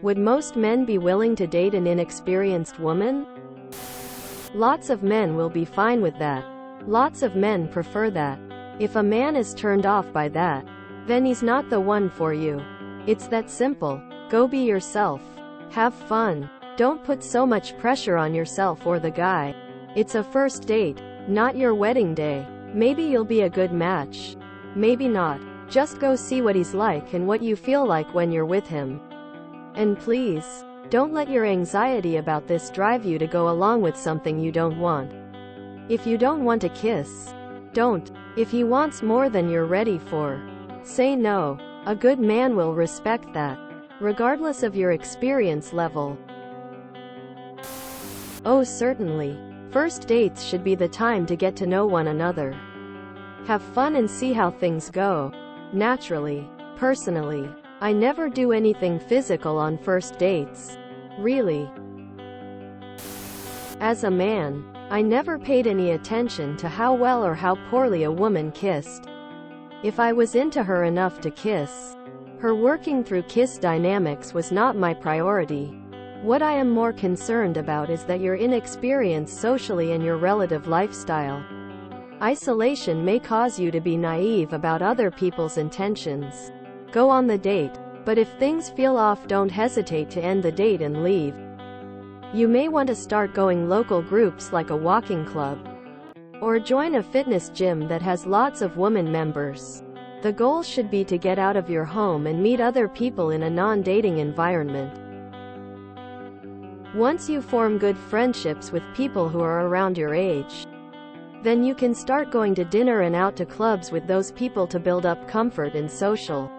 Would most men be willing to date an inexperienced woman? Lots of men will be fine with that. Lots of men prefer that. If a man is turned off by that, then he's not the one for you. It's that simple. Go be yourself. Have fun. Don't put so much pressure on yourself or the guy. It's a first date, not your wedding day. Maybe you'll be a good match. Maybe not. Just go see what he's like and what you feel like when you're with him. And please, don't let your anxiety about this drive you to go along with something you don't want. If you don't want to kiss, don't. If he wants more than you're ready for, say no. A good man will respect that, regardless of your experience level. Oh, certainly. First dates should be the time to get to know one another. Have fun and see how things go. Naturally. Personally, I never do anything physical on first dates. Really. As a man, I never paid any attention to how well or how poorly a woman kissed. If I was into her enough to kiss, her working through kiss dynamics was not my priority. What I am more concerned about is that you're inexperienced socially and your relative lifestyle. Isolation may cause you to be naive about other people's intentions. Go on the date, but if things feel off, don't hesitate to end the date and leave. You may want to start going local groups like a walking club, or join a fitness gym that has lots of women members. The goal should be to get out of your home and meet other people in a non-dating environment. Once you form good friendships with people who are around your age, then you can start going to dinner and out to clubs with those people to build up comfort in social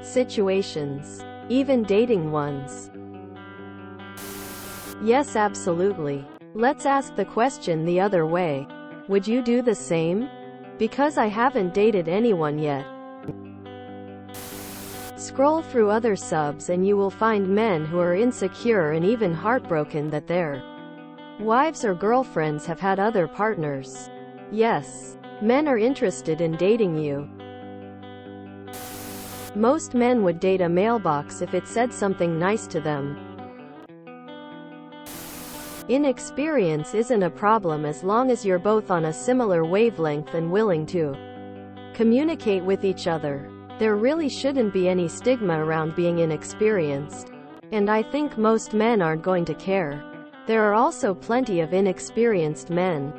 situations, even dating ones. Yes, absolutely. Let's ask the question the other way. Would you do the same? Because I haven't dated anyone yet. Scroll through other subs and you will find men who are insecure and even heartbroken that their wives or girlfriends have had other partners. Yes, men are interested in dating you. Most men would date a mailbox if it said something nice to them. Inexperience isn't a problem as long as you're both on a similar wavelength and willing to communicate with each other. There really shouldn't be any stigma around being inexperienced. And I think most men aren't going to care. There are also plenty of inexperienced men.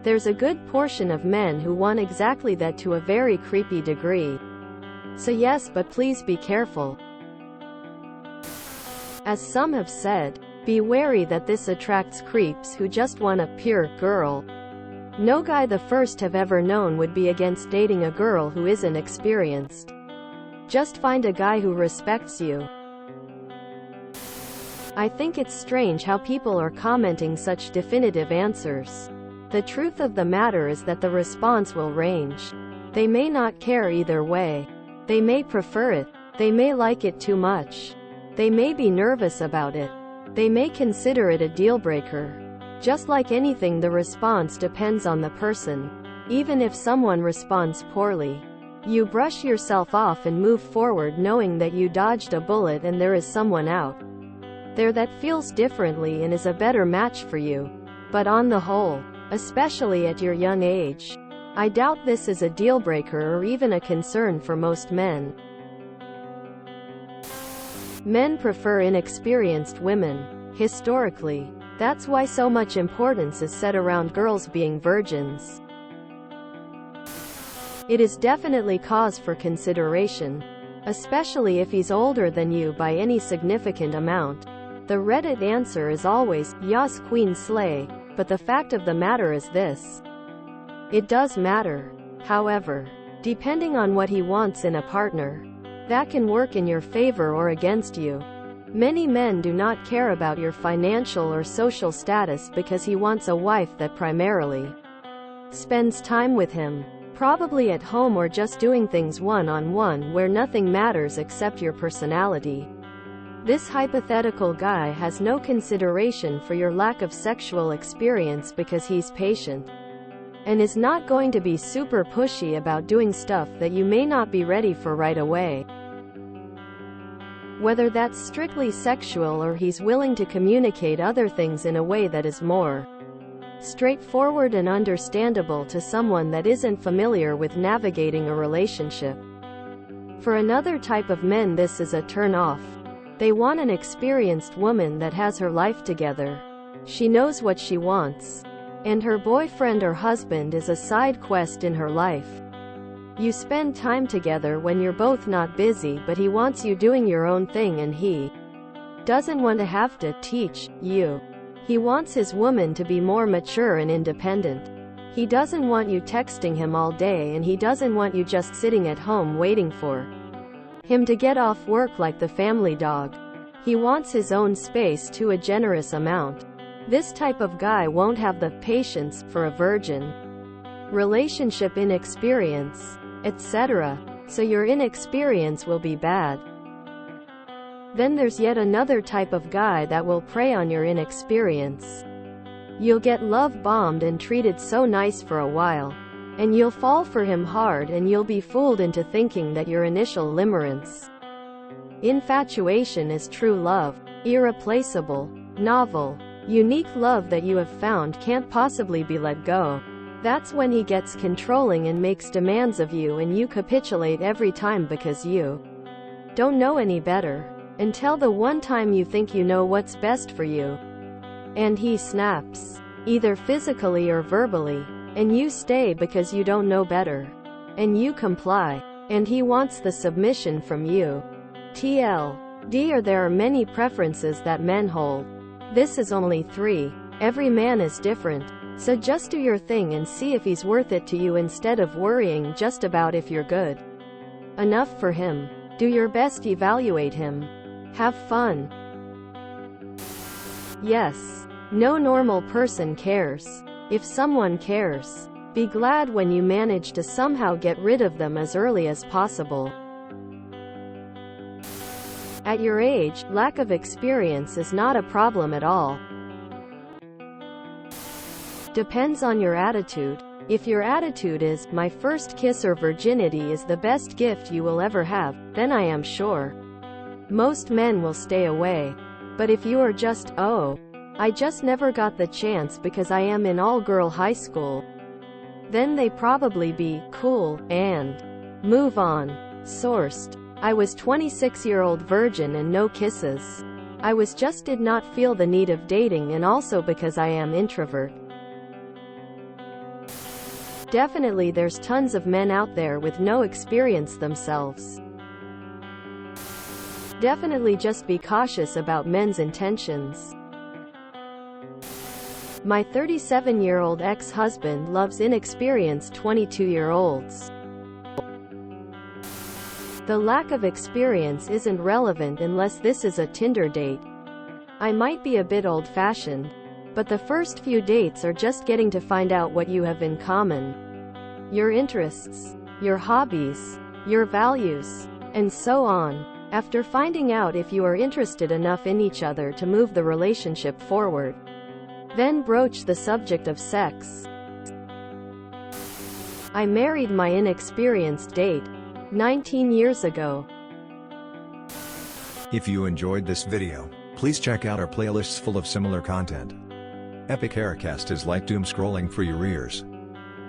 There's a good portion of men who want exactly that to a very creepy degree. So yes, but please be careful. As some have said, be wary that this attracts creeps who just want a pure girl. No guy the first have ever known would be against dating a girl who isn't experienced. Just find a guy who respects you. I think it's strange how people are commenting such definitive answers. The truth of the matter is that the response will range. They may not care either way. They may prefer it. They may like it too much. They may be nervous about it. They may consider it a deal breaker. Just like anything, the response depends on the person. Even if someone responds poorly, you brush yourself off and move forward knowing that you dodged a bullet and there is someone out there that feels differently and is a better match for you. But on the whole, especially at your young age, I doubt this is a deal breaker or even a concern for most men. Men prefer inexperienced women, historically. That's why so much importance is set around girls being virgins. It is definitely cause for consideration, especially if he's older than you by any significant amount. The Reddit answer is always, "Yas Queen Slay," but the fact of the matter is this. It does matter. However, depending on what he wants in a partner, that can work in your favor or against you. Many men do not care about your financial or social status because he wants a wife that primarily spends time with him, probably at home or just doing things one-on-one where nothing matters except your personality. This hypothetical guy has no consideration for your lack of sexual experience because he's patient and is not going to be super pushy about doing stuff that you may not be ready for right away. Whether that's strictly sexual or he's willing to communicate other things in a way that is more straightforward and understandable to someone that isn't familiar with navigating a relationship. For another type of men, this is a turn-off. They want an experienced woman that has her life together. She knows what she wants. And her boyfriend or husband is a side quest in her life. You spend time together when you're both not busy, but he wants you doing your own thing and he doesn't want to have to teach you. He wants his woman to be more mature and independent. He doesn't want you texting him all day, and he doesn't want you just sitting at home waiting for him to get off work like the family dog. He wants his own space to a generous amount. This type of guy won't have the patience for a virgin, relationship inexperience, etc. So your inexperience will be bad. Then there's yet another type of guy that will prey on your inexperience. You'll get love bombed and treated so nice for a while, and you'll fall for him hard, and you'll be fooled into thinking that your initial limerence, infatuation, is true love. Irreplaceable, novel, unique love that you have found can't possibly be let go. That's when he gets controlling and makes demands of you, and you capitulate every time because you don't know any better. Until the one time you think you know what's best for you. And he snaps, either physically or verbally. And you stay because you don't know better. And you comply. And he wants the submission from you. TLD, or there are many preferences that men hold. This is only 3. Every man is different. So just do your thing and see if he's worth it to you, instead of worrying just about if you're good enough for him. Do your best, evaluate him. Have fun. Yes. No normal person cares. If someone cares, be glad when you manage to somehow get rid of them as early as possible. At your age, lack of experience is not a problem at all. Depends on your attitude. If your attitude is, my first kiss or virginity is the best gift you will ever have, then I am sure most men will stay away. But if you are just, oh, I just never got the chance because I am in all-girl high school, then they probably be cool and move on. Sourced. I was 26-year-old virgin and no kisses. I was just did not feel the need of dating, and also because I am introvert. Definitely there's tons of men out there with no experience themselves. Definitely just be cautious about men's intentions. My 37-year-old ex-husband loves inexperienced 22-year-olds. The lack of experience isn't relevant unless this is a Tinder date. I might be a bit old-fashioned, but the first few dates are just getting to find out what you have in common. Your interests, your hobbies, your values, and so on. After finding out if you are interested enough in each other to move the relationship forward, then broach the subject of sex. I married my inexperienced date 19 years ago. If you enjoyed this video, please check out our playlists full of similar content. Epic Haircast is like doom scrolling for your ears.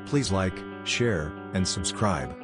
Please like, share, and subscribe.